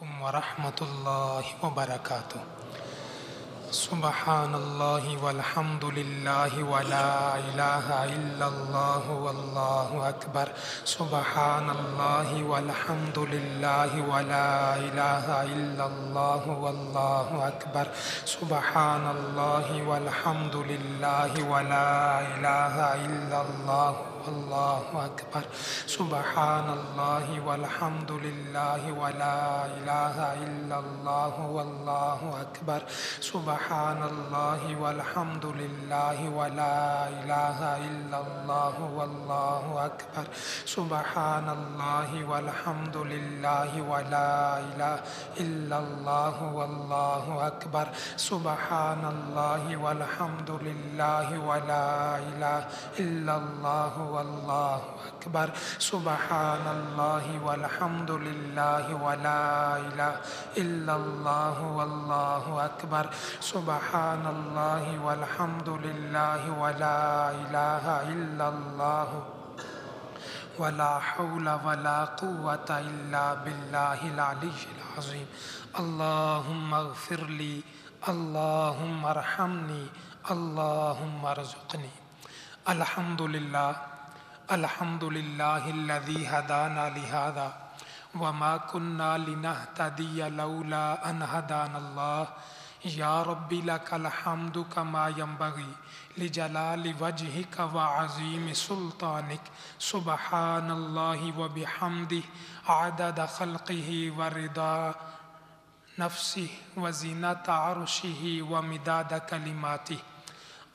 علیکم ورحمۃ اللہ وبرکاتہ۔ سبحان اللہ والحمد للہ ولا الہ الا اللہ واللہ اکبر۔ سبحان اللہ والحمد للہ ولا الہ الا اللہ واللہ اکبر۔ سبحان اللہ والحمد للہ ولا الہ الا اللہ واللہ اکبر۔ سبحان اللہ والحمد للہ ولا الہ الا اللہ واللہ اکبر۔ سبحان اللہ والحمد للہ ولا الہ الا اللہ واللہ اکبر۔ سبحان اللہ والحمد للہ ولا الہ الا اللہ واللہ اکبر۔ سبحان اللہ والحمد للہ ولا الہ الا اللہ واللہ اکبر۔ سبحان اللہ والحمد للہ ولا الہ الا اللہ واللہ اکبر۔ سبحان اللہ والحمد للہ ولا الہ الا اللہ ولا حول ولا قوة الا باللہ العلی العظیم۔ اللہم اغفر لی، اللہم ارحمنی، اللہم ارزقنی۔ الحمدللہ الحمدللہ الذی ہدانا لہذا وما كنا لنهتدي لولا ان هدانا اللہ۔ یا رب لک الحمد کما ينبغی لجلال وجهک وعظیم سلطانک۔ سبحان اللہ وبحمدہ عدد خلقہ ورضا نفسہ وزینۃ عرشہ ومداد کلماتہ۔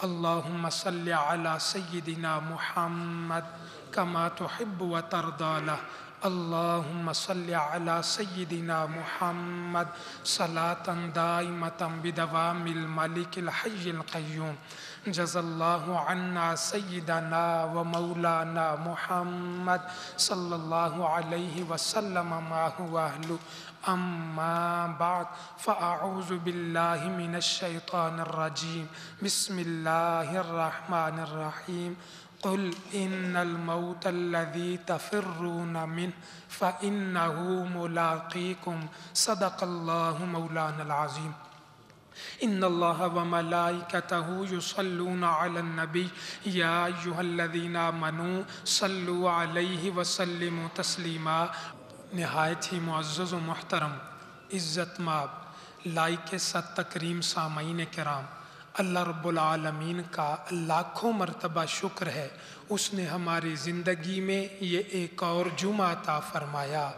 اللہم صل علی سیدنا محمد کما تحب وترضی لہ۔ اللہم صل علی سیدنا محمد صلاة دائمة بدوام الملک الحی القیوم۔ جزا اللہ عنا سیدنا و مولانا محمد صلی اللہ علیہ وسلم ما هو اہلہ۔ اما بعد فاعوذ باللہ من الشیطان الرجیم۔ بسم اللہ الرحمن الرحیم۔ قل ان الموت الذی تفرون منہ فإنہ ملاقیکم۔ صدق اللہ مولانا العظیم۔ ان اللہ وملائکتہ یصلون علی النبی یا ایہا الذین آمنوا صلوا علیہ وسلموا تسلیما۔ نہایت ہی معزز و محترم، عزت مآب، لائق صد تکریم سامعین کرام، اللہ رب العالمین کا لاکھوں مرتبہ شکر ہے، اس نے ہماری زندگی میں یہ ایک اور جمعہ عطا فرمایا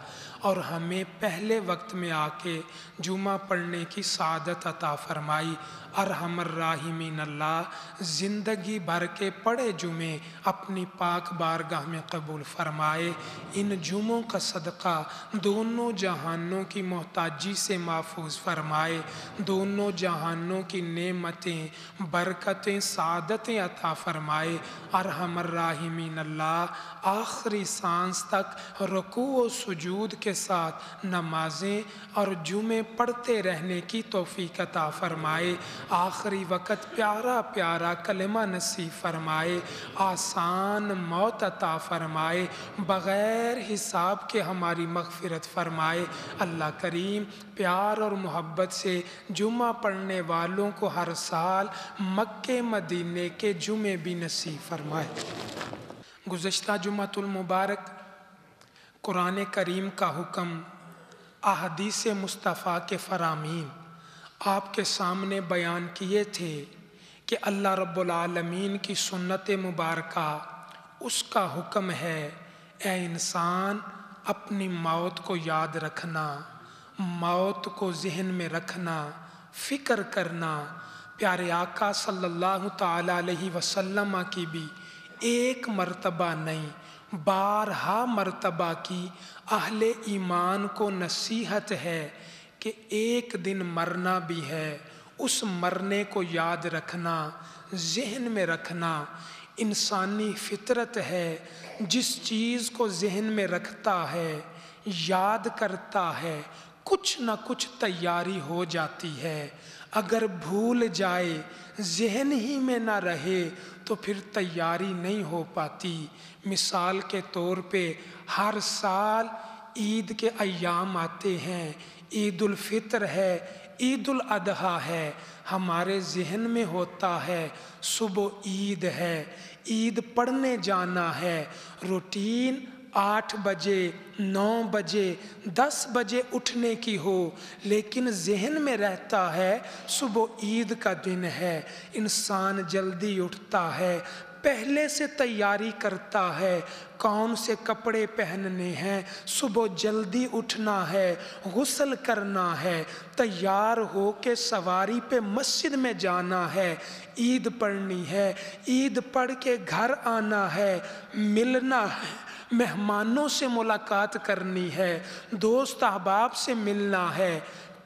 اور ہمیں پہلے وقت میں آ کے جمعہ پڑھنے کی سعادت عطا فرمائی۔ ارحم الراحمین اللہ زندگی بھر کے پڑھے جمعے اپنی پاک بارگاہ میں قبول فرمائے۔ ان جمعوں کا صدقہ دونوں جہانوں کی محتاجی سے محفوظ فرمائے، دونوں جہانوں کی نعمتیں، برکتیں، سعادتیں عطا فرمائے۔ ارحم الراحمین اللہ آخری سانس تک رکوع و سجود کے ساتھ نمازیں اور جمعے پڑھتے رہنے کی توفیق عطا فرمائے۔ آخری وقت پیارا پیارا کلمہ نصیب فرمائے، آسان موت عطا فرمائے، بغیر حساب کے ہماری مغفرت فرمائے۔ اللہ کریم پیار اور محبت سے جمعہ پڑھنے والوں کو ہر سال مکے مدینے کے جمعے بھی نصیب فرمائے۔ گزشتہ جمعۃ المبارک قرآن کریم کا حکم، احادیث مصطفیٰ کے فرامین آپ کے سامنے بیان کیے تھے کہ اللہ رب العالمین کی سنت مبارکہ، اس کا حکم ہے اے انسان اپنی موت کو یاد رکھنا، موت کو ذہن میں رکھنا، فکر کرنا۔ پیارے آقا صلی اللہ تعالیٰ علیہ وسلم کی بھی ایک مرتبہ نہیں بارہا مرتبہ کی اہل ایمان کو نصیحت ہے کہ ایک دن مرنا بھی ہے، اس مرنے کو یاد رکھنا، ذہن میں رکھنا۔ انسانی فطرت ہے، جس چیز کو ذہن میں رکھتا ہے، یاد کرتا ہے، کچھ نہ کچھ تیاری ہو جاتی ہے۔ اگر بھول جائے، ذہن ہی میں نہ رہے تو پھر تیاری نہیں ہو پاتی۔ مثال کے طور پہ ہر سال عید کے ایام آتے ہیں، عید الفطر ہے، عید الاضحیٰ ہے، ہمارے ذہن میں ہوتا ہے صبح عید ہے، عید پڑھنے جانا ہے، روٹین 8 بجے 9 بجے 10 بجے اٹھنے کی ہو، لیکن ذہن میں رہتا ہے صبح عید کا دن ہے، انسان جلدی اٹھتا ہے، پہلے سے تیاری کرتا ہے، کون سے کپڑے پہننے ہیں، صبح جلدی اٹھنا ہے، غسل کرنا ہے، تیار ہو کے سواری پہ مسجد میں جانا ہے، عید پڑھنی ہے، عید پڑھ کے گھر آنا ہے، ملنا ہے، مہمانوں سے ملاقات کرنی ہے، دوست احباب سے ملنا ہے،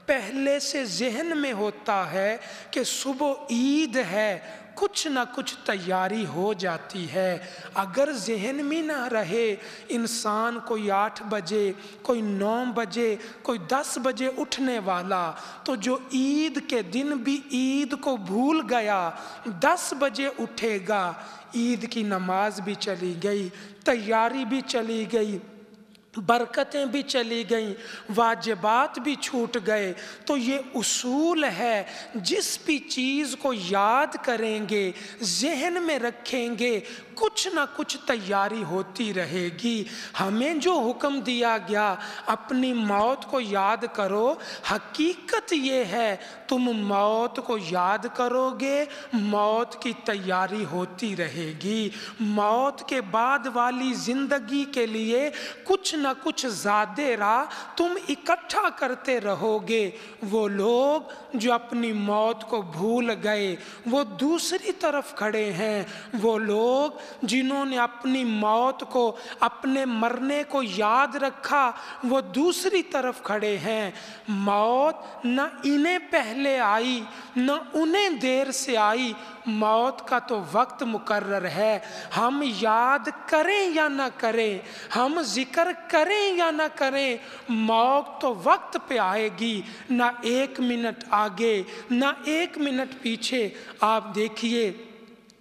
پہلے سے ذہن میں ہوتا ہے کہ صبح عید ہے، کچھ نہ کچھ تیاری ہو جاتی ہے۔ اگر ذہن میں نہ رہے، انسان کوئی 8 بجے کوئی 9 بجے کوئی 10 بجے اٹھنے والا، تو جو عید کے دن بھی عید کو بھول گیا 10 بجے اٹھے گا، عید کی نماز بھی چلی گئی، تیاری بھی چلی گئی، برکتیں بھی چلی گئیں، واجبات بھی چھوٹ گئے۔ تو یہ اصول ہے، جس بھی چیز کو یاد کریں گے، ذہن میں رکھیں گے، کچھ نہ کچھ تیاری ہوتی رہے گی۔ ہمیں جو حکم دیا گیا اپنی موت کو یاد کرو، حقیقت یہ ہے تم موت کو یاد کرو گے، موت کی تیاری ہوتی رہے گی۔ موت کے بعد والی زندگی کے لیے کچھ نہ کچھ زیادہ راہ تم اکٹھا کرتے رہو گے۔ وہ لوگ جو اپنی موت کو بھول گئے وہ دوسری طرف کھڑے ہیں، وہ لوگ جنہوں نے اپنی موت کو، اپنے مرنے کو یاد رکھا، وہ دوسری طرف کھڑے ہیں۔ موت نہ انہیں پہلے آئی نہ انہیں دیر سے آئی، موت کا تو وقت مقرر ہے۔ ہم یاد کریں یا نہ کریں، ہم ذکر کریں یا نہ کریں، موت تو وقت پہ آئے گی، نہ 1 منٹ آگے نہ 1 منٹ پیچھے۔ آپ دیکھیے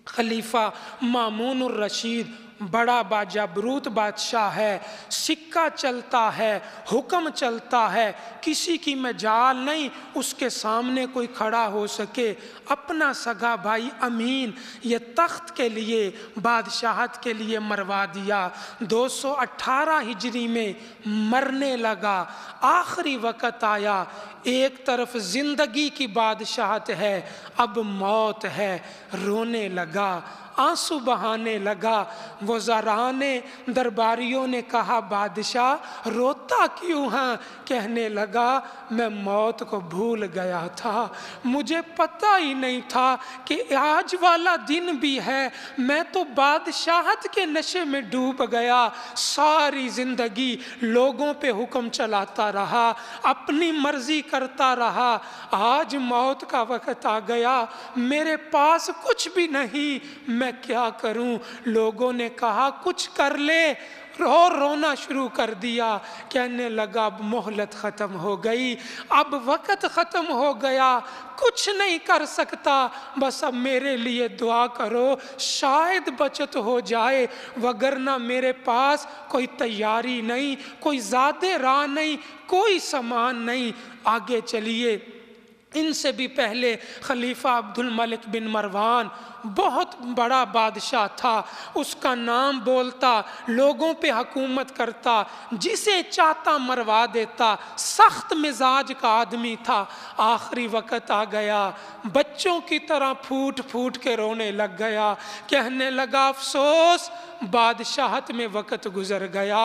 خلیفہ مامون الرشید بڑا باجبروت بادشاہ ہے، سکہ چلتا ہے، حکم چلتا ہے، کسی کی مجال نہیں اس کے سامنے کوئی کھڑا ہو سکے۔ اپنا سگا بھائی امین یہ تخت کے لیے، بادشاہت کے لیے مروا دیا، 218 ہجری میں مرنے لگا۔ آخری وقت آیا، ایک طرف زندگی کی بادشاہت ہے، اب موت ہے، رونے لگا، آنسو بہانے لگا۔ وزراء نے، درباریوں نے کہا بادشاہ روتا کیوں ہے؟ کہنے لگا میں موت کو بھول گیا تھا، مجھے پتہ ہی نہیں تھا کہ آج والا دن بھی ہے، میں تو بادشاہت کے نشے میں ڈوب گیا، ساری زندگی لوگوں پہ حکم چلاتا رہا، اپنی مرضی کرتا رہا، آج موت کا وقت آ گیا، میرے پاس کچھ بھی نہیں، میں کیا کروں؟ لوگوں نے کہا کچھ کر لے، رونا شروع کر دیا، کہنے لگا اب مہلت ختم ہو گئی، اب وقت ختم ہو گیا، کچھ نہیں کر سکتا، بس اب میرے لیے دعا کرو، شاید بچت ہو جائے، وگرنہ میرے پاس کوئی تیاری نہیں، کوئی زیادہ راہ نہیں، کوئی سامان نہیں۔ آگے چلیے، ان سے بھی پہلے خلیفہ عبد الملک بن مروان بہت بڑا بادشاہ تھا، اس کا نام بولتا، لوگوں پہ حکومت کرتا، جسے چاہتا مروا دیتا، سخت مزاج کا آدمی تھا۔ آخری وقت آ گیا، بچوں کی طرح پھوٹ پھوٹ کے رونے لگ گیا، کہنے لگا افسوس بادشاہت میں وقت گزر گیا،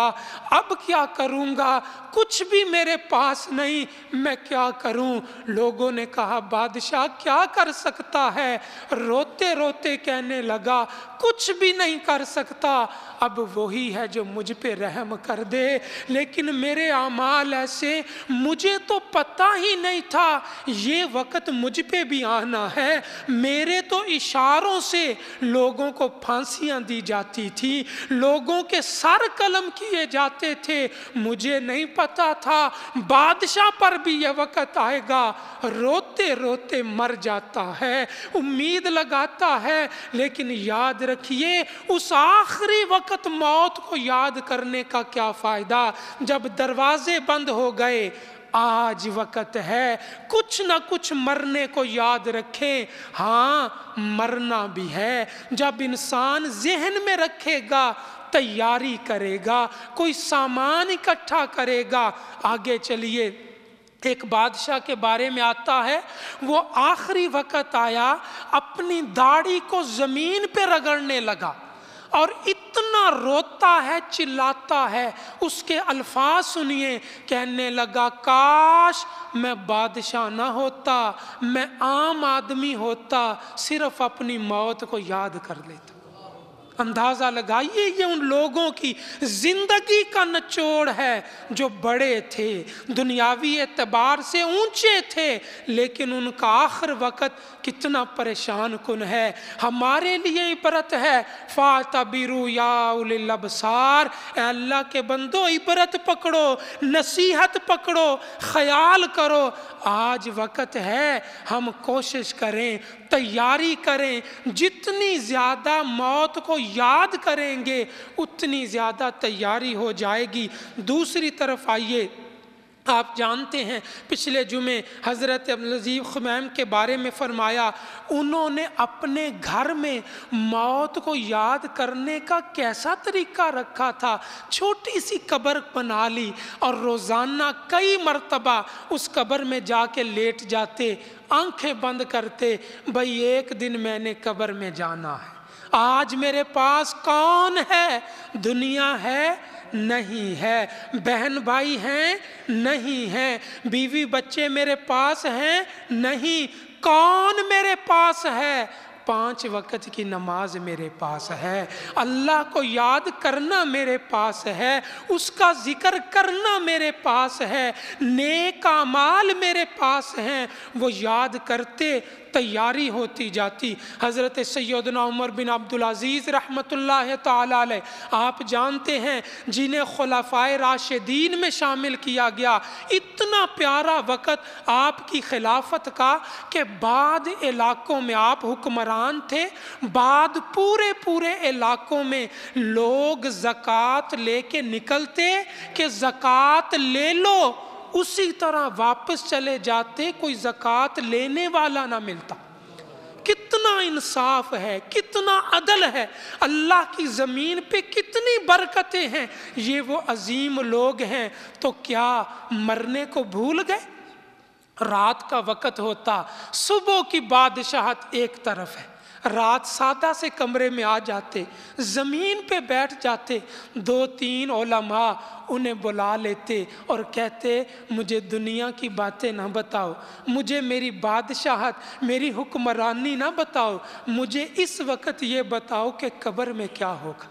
اب کیا کروں گا؟ کچھ بھی میرے پاس نہیں، میں کیا کروں؟ لوگوں نے کہا بادشاہ کیا کر سکتا ہے؟ روتے روتے کہنے لگا کچھ بھی نہیں کر سکتا، اب وہی ہے جو مجھ پہ رحم کر دے، لیکن میرے اعمال ایسے، مجھے تو پتہ ہی نہیں تھا یہ وقت مجھ پہ بھی آنا ہے، میرے تو اشاروں سے لوگوں کو پھانسیاں دی جاتی تھی، لوگوں کے سر قلم کیے جاتے تھے، مجھے نہیں پتا تھا بادشاہ پر بھی یہ وقت آئے گا۔ روتے روتے مر جاتا ہے، امید لگاتا ہے، لیکن یاد رکھیے اس آخری وقت موت کو یاد کرنے کا کیا فائدہ جب دروازے بند ہو گئے۔ آج وقت ہے کچھ نہ کچھ مرنے کو یاد رکھیں۔ ہاں مرنا بھی ہے، جب انسان ذہن میں رکھے گا، تیاری کرے گا، کوئی سامان اکٹھا کرے گا۔ آگے چلیے، ایک بادشاہ کے بارے میں آتا ہے، وہ آخری وقت آیا، اپنی داڑھی کو زمین پہ رگڑنے لگا اور اتنا روتا ہے، چلاتا ہے۔ اس کے الفاظ سنیے، کہنے لگا کاش میں بادشاہ نہ ہوتا، میں عام آدمی ہوتا، صرف اپنی موت کو یاد کر لیتا۔ اندازہ لگائیے، یہ ان لوگوں کی زندگی کا نچوڑ ہے جو بڑے تھے، دنیاوی اعتبار سے اونچے تھے، لیکن ان کا آخر وقت کتنا پریشان کن ہے۔ ہمارے لیے عبرت ہے۔ فَاعْتَبِرُوا يَا أُولِي الْأَبْصَارِ، اے اللہ کے بندو عبرت پکڑو، نصیحت پکڑو، خیال کرو۔ آج وقت ہے، ہم کوشش کریں، تیاری کریں، جتنی زیادہ موت کو یاد کریں گے اتنی زیادہ تیاری ہو جائے گی۔ دوسری طرف آئیے، آپ جانتے ہیں پچھلے جمعے حضرت عبدالعزیز خمیم کے بارے میں فرمایا، انہوں نے اپنے گھر میں موت کو یاد کرنے کا کیسا طریقہ رکھا تھا۔ چھوٹی سی قبر بنا لی اور روزانہ کئی مرتبہ اس قبر میں جا کے لیٹ جاتے، آنکھیں بند کرتے، بھئی ایک دن میں نے قبر میں جانا ہے۔ آج میرے پاس کون ہے؟ دنیا ہے؟ نہیں ہے۔ بہن بھائی ہیں؟ نہیں ہیں۔ بیوی بچے میرے پاس ہیں؟ نہیں۔ کون میرے پاس ہے؟ 5 وقت کی نماز میرے پاس ہے، اللہ کو یاد کرنا میرے پاس ہے، اس کا ذکر کرنا میرے پاس ہے، نیک اعمال میرے پاس ہیں، وہ یاد کرتے تیاری ہوتی جاتی۔ حضرت سیدنا عمر بن عبدالعزیز رحمۃ اللہ تعالی علیہ، آپ جانتے ہیں جنہیں خلفائے راشدین میں شامل کیا گیا۔ اتنا پیارا وقت آپ کی خلافت کا کہ بعد علاقوں میں آپ حکمران تھے، بعد پورے علاقوں میں لوگ زکوٰۃ لے کے نکلتے کہ زکوٰۃ لے لو، اسی طرح واپس چلے جاتے، کوئی زکوٰۃ لینے والا نہ ملتا۔ کتنا انصاف ہے، کتنا عدل ہے، اللہ کی زمین پہ کتنی برکتیں ہیں۔ یہ وہ عظیم لوگ ہیں، تو کیا مرنے کو بھول گئے؟ رات کا وقت ہوتا، صبح کی بادشاہت ایک طرف ہے، رات سادہ سے کمرے میں آ جاتے، زمین پہ بیٹھ جاتے، 2-3 علماء انہیں بلا لیتے اور کہتے مجھے دنیا کی باتیں نہ بتاؤ، مجھے میری بادشاہت، میری حکمرانی نہ بتاؤ، مجھے اس وقت یہ بتاؤ کہ قبر میں کیا ہوگا،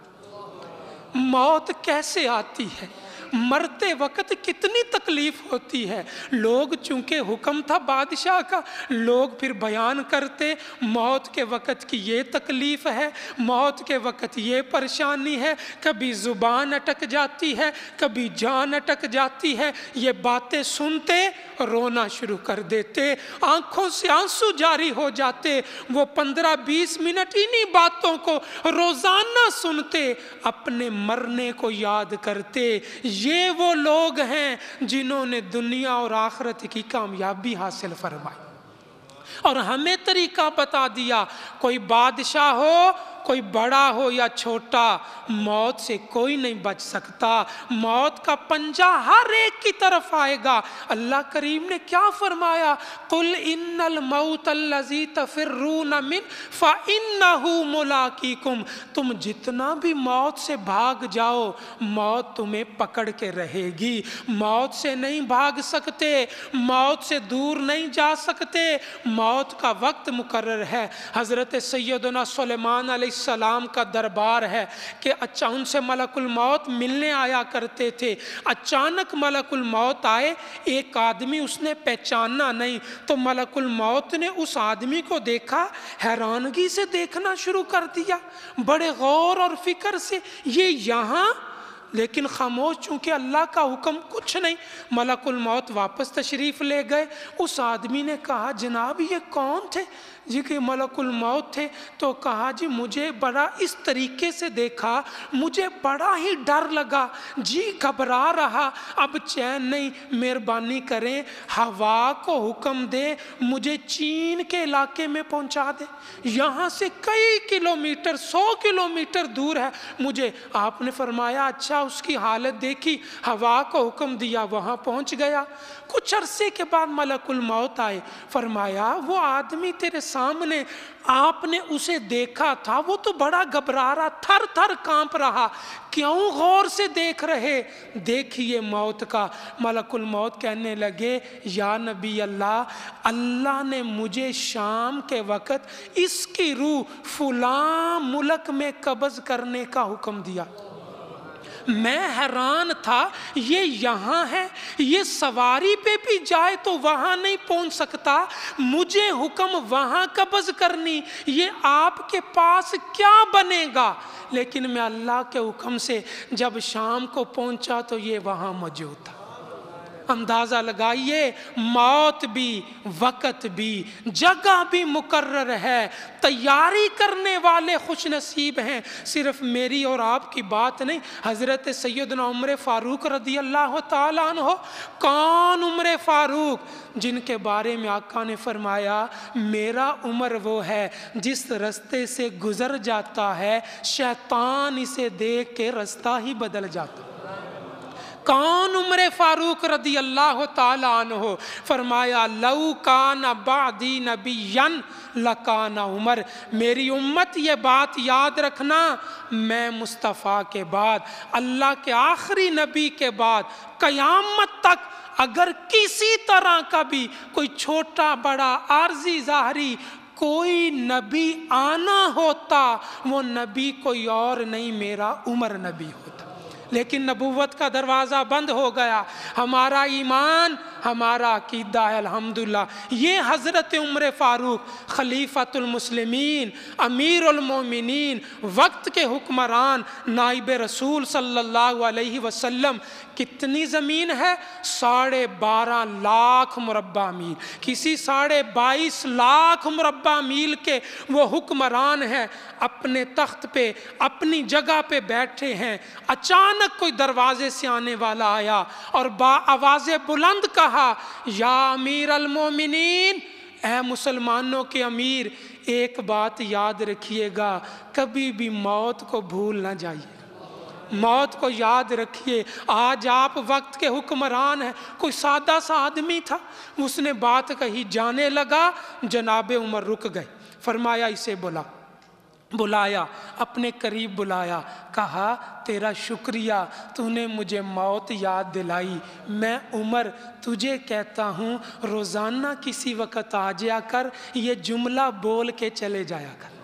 موت کیسے آتی ہے، مرتے وقت کتنی تکلیف ہوتی ہے۔ لوگ چونکہ حکم تھا بادشاہ کا، لوگ پھر بیان کرتے موت کے وقت کی یہ تکلیف ہے، موت کے وقت یہ پریشانی ہے، کبھی زبان اٹک جاتی ہے، کبھی جان اٹک جاتی ہے۔ یہ باتیں سنتے رونا شروع کر دیتے، آنکھوں سے آنسو جاری ہو جاتے۔ وہ 15-20 منٹ انہی باتوں کو روزانہ سنتے، اپنے مرنے کو یاد کرتے۔ یہ وہ لوگ ہیں جنہوں نے دنیا اور آخرت کی کامیابی حاصل فرمائی، اور ہمیں طریقہ بتا دیا، کوئی بادشاہ ہو، کوئی بڑا ہو یا چھوٹا، موت سے کوئی نہیں بچ سکتا، موت کا پنجہ ہر ایک کی طرف آئے گا۔ اللہ کریم نے کیا فرمایا؟ قُلْ إِنَّ الْمَوْتَ الَّذِي تَفِرُّونَ مِنْهُ فَإِنَّهُ مُلَاقِيكُمْ، تم جتنا بھی موت سے بھاگ جاؤ، موت تمہیں پکڑ کے رہے گی، موت سے نہیں بھاگ سکتے، موت سے دور نہیں جا سکتے، موت کا وقت مقرر ہے۔ حضرت سیدنا سلیمان علیہ السلام کا دربار ہے کہ ان سے ملک الموت ملنے آیا کرتے تھے۔ اچانک ملک الموت آئے، ایک آدمی اس نے پہچانا نہیں، تو ملک الموت نے اس آدمی کو دیکھا، حیرانگی سے دیکھنا شروع کر دیا، بڑے غور اور فکر سے، یہ یہاں لیکن خاموش، چونکہ اللہ کا حکم کچھ نہیں۔ ملک الموت واپس تشریف لے گئے۔ اس آدمی نے کہا جناب یہ کون تھے؟ جی کہ ملک الموت تھے۔ تو کہا جی مجھے بڑا اس طریقے سے دیکھا، مجھے بڑا ہی ڈر لگا، جی گھبرا رہا، اب چین نہیں، مہربانی کریں ہوا کو حکم دے مجھے چین کے علاقے میں پہنچا دے، یہاں سے کئی کلومیٹر، 100 کلومیٹر دور ہے مجھے۔ آپ نے فرمایا اچھا، اس کی حالت دیکھی، ہوا کو حکم دیا، وہاں پہنچ گیا۔ کچھ عرصے کے بعد ملک الموت آئے، فرمایا وہ آدمی تیرے سامنے، آپ نے اسے دیکھا تھا، وہ تو بڑا گھبرا رہا، تھر تھر کانپ رہا، کیوں غور سے دیکھ رہے؟ دیکھیے موت کا۔ ملک الموت کہنے لگے یا نبی اللہ، اللہ نے مجھے شام کے وقت اس کی روح فلاں ملک میں قبض کرنے کا حکم دیا۔ میں حیران تھا، یہ یہاں ہے، یہ سواری پہ بھی جائے تو وہاں نہیں پہنچ سکتا، مجھے حکم وہاں قبض کرنی، یہ آپ کے پاس کیا بنے گا؟ لیکن میں اللہ کے حکم سے جب شام کو پہنچا تو یہ وہاں موجود تھا۔ اندازہ لگائیے، موت بھی، وقت بھی، جگہ بھی مقرر ہے، تیاری کرنے والے خوش نصیب ہیں۔ صرف میری اور آپ کی بات نہیں، حضرت سیدنا عمر فاروق رضی اللہ تعالیٰ عنہ، کون عمر فاروق؟ جن کے بارے میں آقا نے فرمایا میرا عمر وہ ہے جس رستے سے گزر جاتا ہے شیطان اسے دیکھ کے رستہ ہی بدل جاتا۔ کون عمر فاروق رضی اللہ تعالیٰ عنہ؟ فرمایا لو کان بعدی نبیا لکان عمر، میری امت یہ بات یاد رکھنا، میں مصطفیٰ کے بعد، اللہ کے آخری نبی کے بعد، قیامت تک اگر کسی طرح کا بھی کوئی چھوٹا بڑا عارضی ظاہری کوئی نبی آنا ہوتا، وہ نبی کوئی اور نہیں، میرا عمر نبی ہوتا۔ لیکن نبوت کا دروازہ بند ہو گیا۔ ہمارا ایمان، ہمارا عقیدہ ہے الحمدللہ، یہ حضرت عمر فاروق خلیفۃ المسلمین، امیر المومنین، وقت کے حکمران، نائب رسول صلی اللہ علیہ وسلم، کتنی زمین ہے؟ 12.5 لاکھ مربع میل، کسی 22.5 لاکھ مربع میل کے وہ حکمران ہیں، اپنے تخت پہ اپنی جگہ پہ بیٹھے ہیں۔ اچانک کوئی دروازے سے آنے والا آیا اور آواز بلند کہا یا امیر المومنین، اے مسلمانوں کے امیر، ایک بات یاد رکھیے گا، کبھی بھی موت کو بھول نہ جائیے، موت کو یاد رکھیے۔ آج آپ وقت کے حکمران ہیں۔ کوئی سادہ سا آدمی تھا، اس نے بات کہی، جانے لگا، جناب عمر رک گئے، فرمایا اسے بلایا، اپنے قریب بلایا، کہا تیرا شکریہ، تو نے مجھے موت یاد دلائی، میں عمر تجھے کہتا ہوں روزانہ کسی وقت آ جایا کر، یہ جملہ بول کے چلے جایا کر۔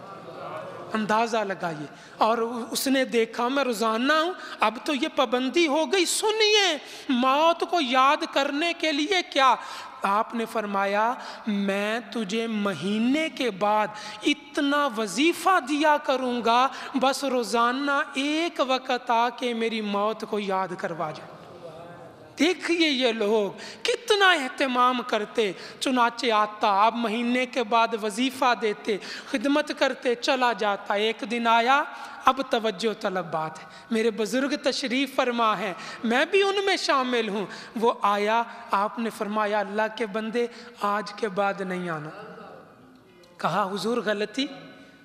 اندازہ لگائیے، اور اس نے دیکھا میں روزانہ ہوں، اب تو یہ پابندی ہو گئی۔ سنیے موت کو یاد کرنے کے لیے کیا آپ نے فرمایا، میں تجھے مہینے کے بعد اتنا وظیفہ دیا کروں گا، بس روزانہ ایک وقت آ کے میری موت کو یاد کروا جائے۔ دیکھیے یہ لوگ کتنا اہتمام کرتے، چنانچہ آتا، اب مہینے کے بعد وظیفہ دیتے، خدمت کرتے، چلا جاتا۔ ایک دن آیا، اب توجہ طلب بات ہے، میرے بزرگ تشریف فرما ہے، میں بھی ان میں شامل ہوں۔ وہ آیا، آپ نے فرمایا اللہ کے بندے آج کے بعد نہیں آنا۔ کہا حضور غلطی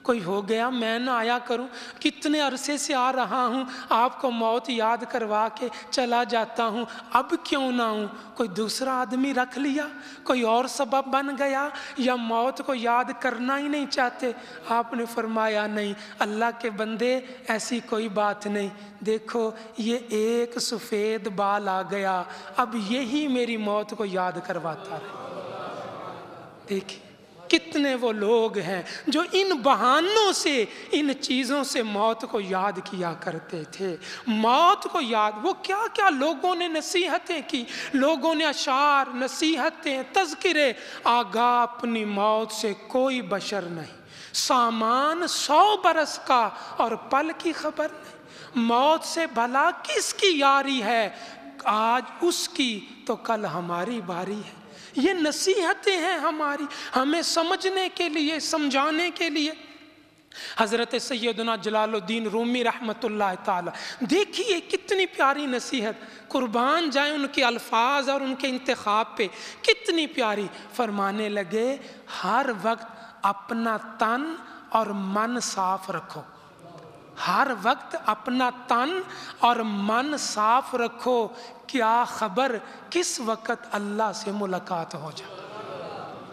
کوئی ہو گیا، میں نہ آیا کروں، کتنے عرصے سے آ رہا ہوں، آپ کو موت یاد کروا کے چلا جاتا ہوں، اب کیوں نہ ہوں؟ کوئی دوسرا آدمی رکھ لیا، کوئی اور سبب بن گیا، یا موت کو یاد کرنا ہی نہیں چاہتے؟ آپ نے فرمایا نہیں اللہ کے بندے، ایسی کوئی بات نہیں، دیکھو یہ ایک سفید بال آ گیا، اب یہی میری موت کو یاد کرواتا ہے۔ دیکھیں کتنے وہ لوگ ہیں جو ان بہانوں سے، ان چیزوں سے موت کو یاد کیا کرتے تھے۔ موت کو یاد، وہ کیا کیا لوگوں نے نصیحتیں کی، لوگوں نے اشعار، نصیحتیں، تذکرے، آگاہ اپنی موت سے کوئی بشر نہیں، سامان 100 برس کا اور پل کی خبر نہیں۔ موت سے بھلا کس کی یاری ہے، آج اس کی تو کل ہماری باری ہے۔ یہ نصیحتیں ہیں ہماری، ہمیں سمجھنے کے لیے، سمجھانے کے لیے۔ حضرت سیدنا جلال الدین رومی رحمۃ اللہ تعالی، دیکھیے کتنی پیاری نصیحت، قربان جائیں ان کے الفاظ اور ان کے انتخاب پہ، کتنی پیاری۔ فرمانے لگے ہر وقت اپنا تن اور من صاف رکھو، ہر وقت اپنا تن اور من صاف رکھو، کیا خبر کس وقت اللہ سے ملاقات ہو جائے۔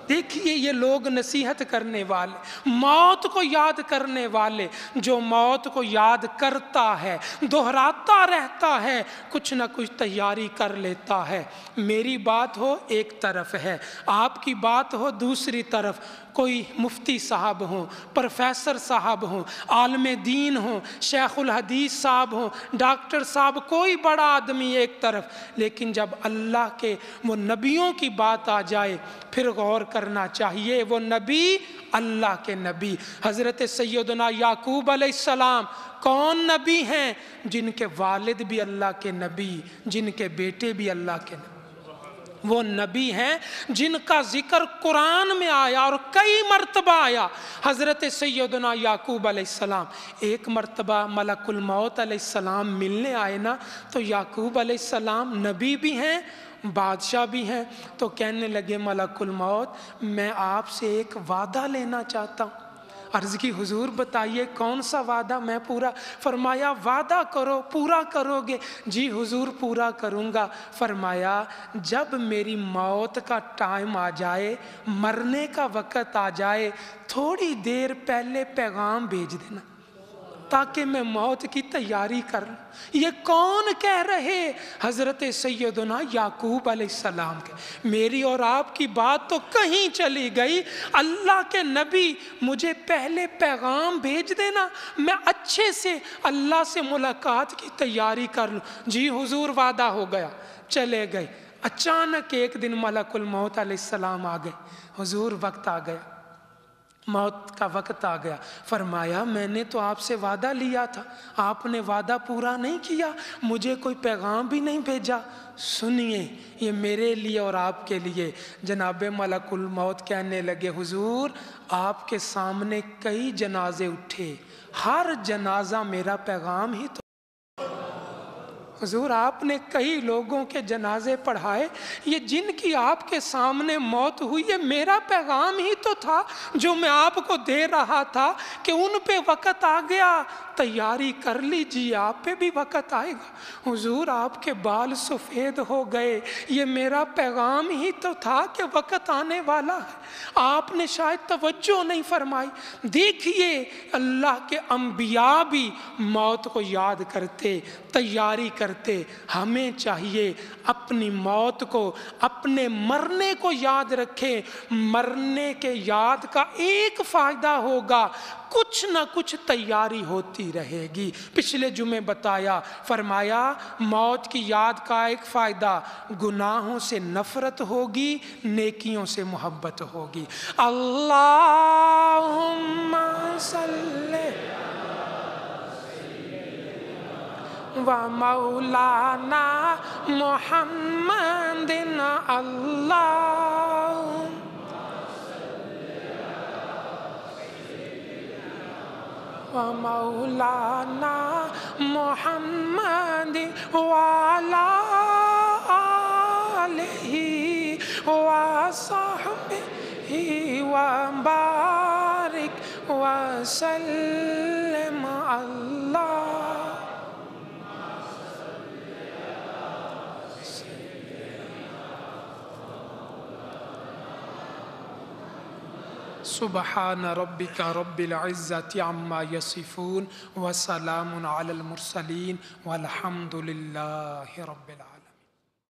دیکھیے یہ لوگ نصیحت کرنے والے، موت کو یاد کرنے والے، جو موت کو یاد کرتا ہے، دہراتا رہتا ہے، کچھ نہ کچھ تیاری کر لیتا ہے۔ میری بات ہو ایک طرف ہے، آپ کی بات ہو دوسری طرف، کوئی مفتی صاحب ہوں، پروفیسر صاحب ہوں، عالم دین ہوں، شیخ الحدیث صاحب ہوں، ڈاکٹر صاحب، کوئی بڑا آدمی ایک طرف، لیکن جب اللہ کے وہ نبیوں کی بات آ جائے پھر غور کرنا چاہیے۔ وہ نبی اللہ کے نبی حضرت سیدنا یعقوب علیہ السلام کون نبی ہیں؟ جن کے والد بھی اللہ کے نبی، جن کے بیٹے بھی اللہ کے نبی۔ وہ نبی ہیں جن کا ذکر قرآن میں آیا اور کئی مرتبہ آیا۔ حضرت سیدنا یعقوب علیہ السلام ایک مرتبہ ملک الموت علیہ السلام ملنے آئے نا، تو یعقوب علیہ السلام نبی بھی ہیں، بادشاہ بھی ہیں، تو کہنے لگے ملک الموت میں آپ سے ایک وعدہ لینا چاہتا ہوں۔ عرض کی حضور بتائیے کون سا وعدہ، میں پورا۔ فرمایا وعدہ کرو، پورا کرو گے؟ جی حضور پورا کروں گا۔ فرمایا جب میری موت کا ٹائم آ جائے، مرنے کا وقت آ جائے، تھوڑی دیر پہلے پیغام بھیج دینا تاکہ میں موت کی تیاری کر لوں۔ یہ کون کہہ رہے؟ حضرت سیدنا یعقوب علیہ السلام کے۔ میری اور آپ کی بات تو کہیں چلی گئی، اللہ کے نبی مجھے پہلے پیغام بھیج دینا، میں اچھے سے اللہ سے ملاقات کی تیاری کر لوں۔ جی حضور وعدہ ہو گیا، چلے گئے۔ اچانک ایک دن ملک الموت علیہ السلام آ گئے، حضور وقت آ گیا، موت کا وقت آ گیا۔ فرمایا میں نے تو آپ سے وعدہ لیا تھا، آپ نے وعدہ پورا نہیں کیا، مجھے کوئی پیغام بھی نہیں بھیجا۔ سنیے یہ میرے لیے اور آپ کے لیے۔ جناب ملک الموت کہنے لگے حضور آپ کے سامنے کئی جنازے اٹھے، ہر جنازہ میرا پیغام ہی تو۔ حضور آپ نے کئی لوگوں کے جنازے پڑھائے، یہ جن کی آپ کے سامنے موت ہوئی یہ میرا پیغام ہی تو تھا جو میں آپ کو دے رہا تھا کہ ان پہ وقت آ گیا، تیاری کر لیجیے، آپ پہ بھی وقت آئے گا۔ حضور آپ کے بال سفید ہو گئے، یہ میرا پیغام ہی تو تھا کہ وقت آنے والا ہے، آپ نے شاید توجہ نہیں فرمائی۔ دیکھیے اللہ کے انبیاء بھی موت کو یاد کرتے، تیاری کرتے۔ ہمیں چاہیے اپنی موت کو، اپنے مرنے کو یاد رکھیں۔ مرنے کے یاد کا ایک فائدہ ہوگا، کچھ نہ کچھ تیاری ہوتی رہے گی۔ پچھلے جمعے بتایا، فرمایا موت کی یاد کا ایک فائدہ، گناہوں سے نفرت ہوگی، نیکیوں سے محبت ہوگی۔ اللہم صلی و مولانا محمد اللہم و مولانا محمد وعلی آلہ وصحبہ وبارک وسلم اللہ۔ سبحان ربک رب العزة عما یصفون وسلام علی المرسلین والحمد للہ رب العالمین۔